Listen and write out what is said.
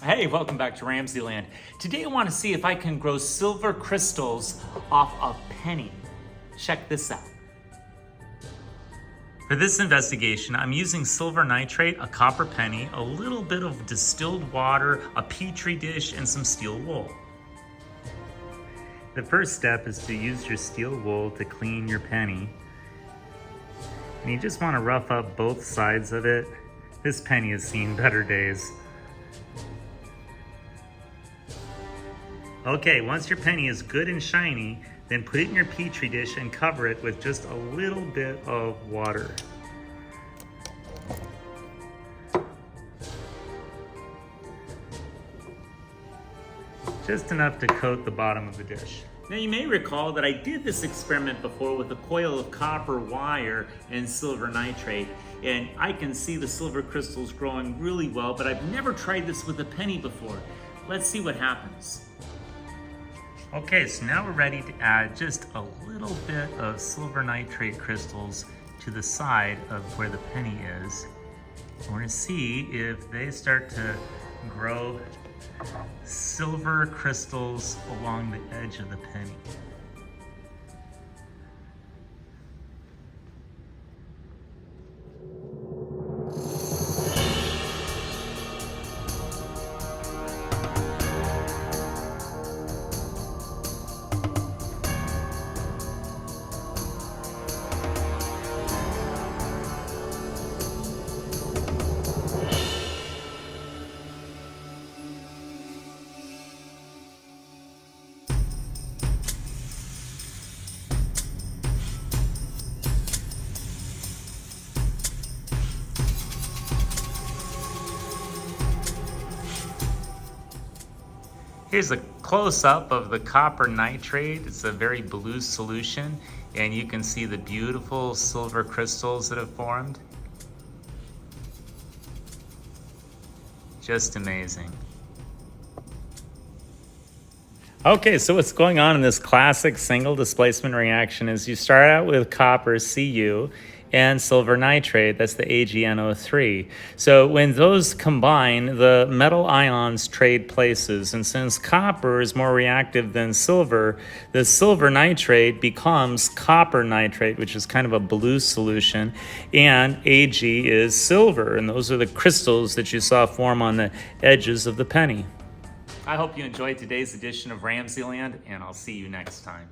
Hey, welcome back to RamZland. Today I want to see if I can grow silver crystals off a penny. Check this out. For this investigation, I'm using silver nitrate, a copper penny, a little bit of distilled water, a petri dish, and some steel wool. The first step is to use your steel wool to clean your penny. And you just want to rough up both sides of it. This penny has seen better days. Okay, once your penny is good and shiny, then put it in your petri dish and cover it with just a little bit of water. Just enough to coat the bottom of the dish. Now you may recall that I did this experiment before with a coil of copper wire and silver nitrate, and I can see the silver crystals growing really well, but I've never tried this with a penny before. Let's see what happens. Okay, so now we're ready to add just a little bit of silver nitrate crystals to the side of where the penny is. We're gonna see if they start to grow silver crystals along the edge of the penny. Here's a close-up of the copper nitrate. It's a very blue solution, and you can see the beautiful silver crystals that have formed. Just amazing. Okay, so what's going on in this classic single displacement reaction is you start out with copper, Cu, and silver nitrate, that's the AgNO3. So when those combine, the metal ions trade places, and since copper is more reactive than silver, the silver nitrate becomes copper nitrate, which is kind of a blue solution, and Ag is silver, and those are the crystals that you saw form on the edges of the penny. I hope you enjoyed today's edition of RamZland, and I'll see you next time.